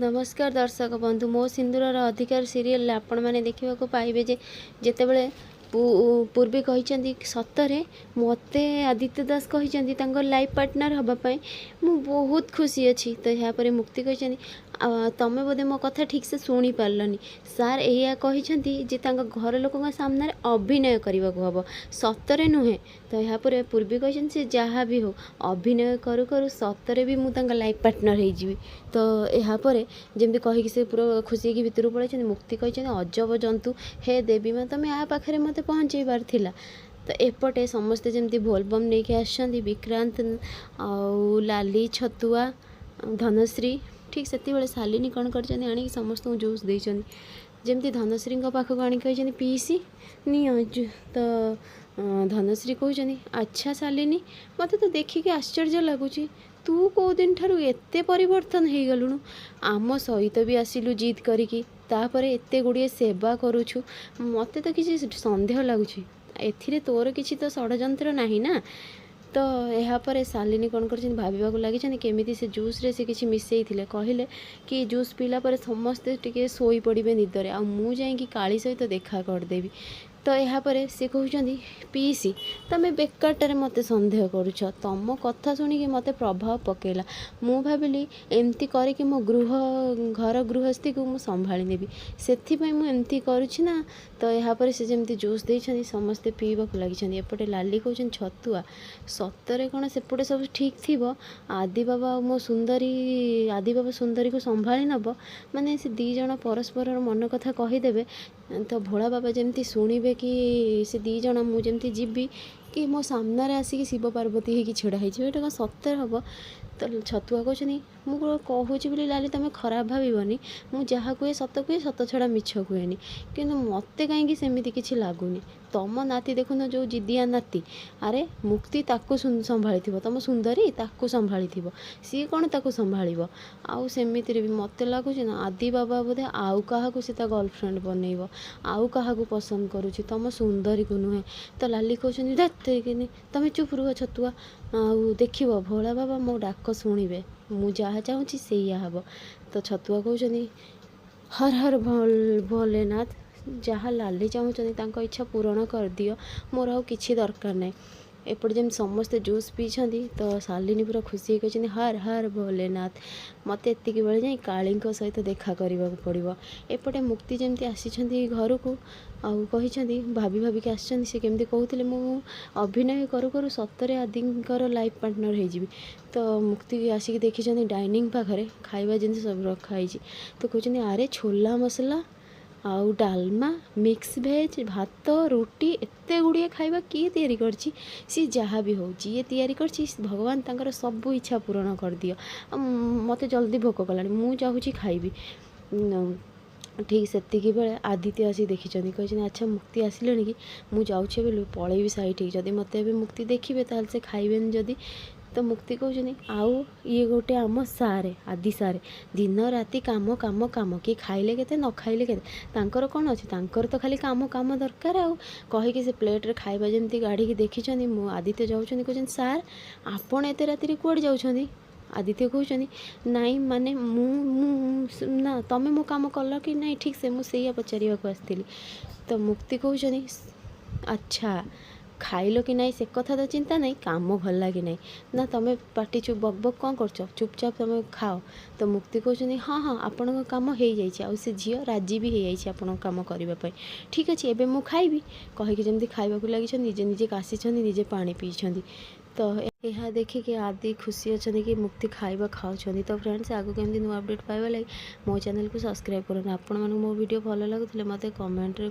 नमस्कार दर्शक बंधु मो सिंदूर अधिकार सीरियल आपण मैंने देखा पाइबे जे जेतेबेले पूर्वी कहते सतरे मते आदित्य दास कहते लाइफ पार्टनर हाँपाई मु बहुत खुशी अच्छी तो यहाँ मुक्ति कहते तमें बोधे मो कथा ठीक से शुणी पार्लनी सार या कहते घर लोक सामने अभिनय करने को हम सतरे नुहे तो यहाँ पूर्वी कहते से जहाँ भी हो अभिनय करू करू सतरे भी मुझे लाइफ पार्टनर हो तो यहाँ जमी कहीकि से पूरा खुशी की भितर पड़े मुक्ति कहते अजब जंतु हे देवी माँ तुम या पाखे मत पहुँचेबार थिला तो एपटे समस्ते जमी बोलबम नहीं कि आसछंती विक्रांत आउ लाली छतुआ धनश्री ठीक से शालिनी कौन कर समस्त जूस देती जमी धनश्री पाखक आनी कही पीसी नि तो धनश्री कहते अच्छा शालिनी मत तो देखिए आश्चर्य लगुच तू कौ दिन ठारू एते परिवर्तन हो गलुणु आम सहित भी आसिलु जिद करिकी तापर एते गुड़िए सेवा करुछु मत तो किसी सन्देह लगुच एथिरे तोर किसी तो षड्यंत्र नहीं ना तो यहाँ शालिनी कौन कर भाविबा लगी केमी से जूस रे से किसी मिसई कहले कि जूस पीला पर समस्ते टिके सोई पड़े निदरे आ मु जाइकी काली सहित देखा करदेवी तो यहाँ सी कहते पीसी तमें बेकारटारे मत सन्देह करुच तुम कथा शुणिकी मत प्रभाव पकेला मु भाविली एमती करके मो घर गृहस्थी को मुझे संभाली नेबी से मुझे करुच्छी ना तो यहाँ से जमी जूस देती समस्ते पीवा लगी एपटे लाली कहते छतुआ सतरे कौन सेपटे सब ठीक थी आदि बाबा मो सुंदरी आदि बाबा सुंदरी को संभाली नब माने से दी जन परस्पर मन कथा कहीदेवे तो भोला बाबा जमी शुणे कि से दी जन मुझे जीवी कि मो सामने आसिक शिव पार्वती हो छड़ा होता कौन सत्तर हम तो छतुआ कहते मुझे कहूँ लाली तुम खराब भावनी मुझे कहे सत छड़ा मिछ कहेनि कि मत कहीं सेमती किसी लगुनि तुम नाती देखुन जो जिदिया नाती अरे मुक्ति ताकू संभाली तुम सुंदरी ताकू संभाली सी कौन ताकू संभाल आउ सेमिति भी मत लगुच ना आदि बाबा बोधे आउ क्या गर्लफ्रेंड बनइब आउ क्या पसंद करुच्ची तुम सुंदरी को नुहे तो लाली कहते देखते तुम चुप रुह छतुआ आउ देख भोला बाबा मो डाक शुणे मु जहाँ चाहूँगी से हम तो छतुआ कहते हर हर भोलेनाथ जहाँ लाली चाहूँगी इच्छा पूरण कर दियो मोर आउ किछि दरकार नहीं एपटे जमी समस्ते जूस पीछे तो शालिनी पूरा खुशी कहते हर हर भोलेनाथ मत एतिक बेले जाए काली सहित देखा करने को पड़ो एपटे मुक्ति जमी आसी घर को आउ कही भाभी भाविक आसी केमती कहते मु अभिनय करू करू सतरे आदिंकर लाइफ पार्टनर हो तो मुक्ति आसिक देखी डाइनिंग पाखे खाଇବା जिन सब रखाई तो कहते अरे छोला मसला आउ डालमा मिक्स भेज भात रुटी एते गुड़िए खाइबा किए तैयारी करछि सी जहाँ भी हो जी तैयारी करछि भगवान तांकर सब इच्छा पूरण कर दियो मते जल्दी भोक कलानी मु चाहूँगी खाइबी ठीक सेतिकी बेले आदित्य आसी देखी कहते अच्छा मुक्ति आसिले कि मुझे जाऊँ पलैबी साइड जदि मत मुक्ति देखिए ताल से खाइबेन जदि तो मुक्ति कहते आउ ये गोटे आम सारे आदि सारे दिन राति काम काम काम कि खाइले केते न खाइले केते तांकर कौन अच्छी तांकर तो खाली काम काम दरकार आउ कहीकि से प्लेट्रे खाइबा जमी गाड़ी देखी मु आदित्य जाऊँच कहते सार आपण एत राति कौड़ जाऊँ आदित्य कहते नाई माने ना तमें मो काम कल कि नहीं ठीक से मुझे पचार आसती तो मुक्ति कहते अच्छा खाइल कि नहीं से कथा तो चिंता नहीं काम भल लगे नहीं ना तुम्हें पार्टी चुप बक बक कौन कर चुपचाप तुम खाओ तो मुक्ति कहते हाँ हाँ आपण कम हो जाए से झी राजी भी हो जाए कम करने ठीक अच्छे एवं मुझे खाइबी कहीकि जमी खाइबा लगी निजे निजे कासी निजे पानी पीछे तो यह देखिए आदि खुशी अच्छा कि मुक्ति खाइबा खाऊँ तो फ्रेंड्स आगो केमती नुआ अपडेट पाइबा लगी मो चैनल को सब्सक्राइब करें आपण मो वीडियो भल लगुले मत कमेंट रे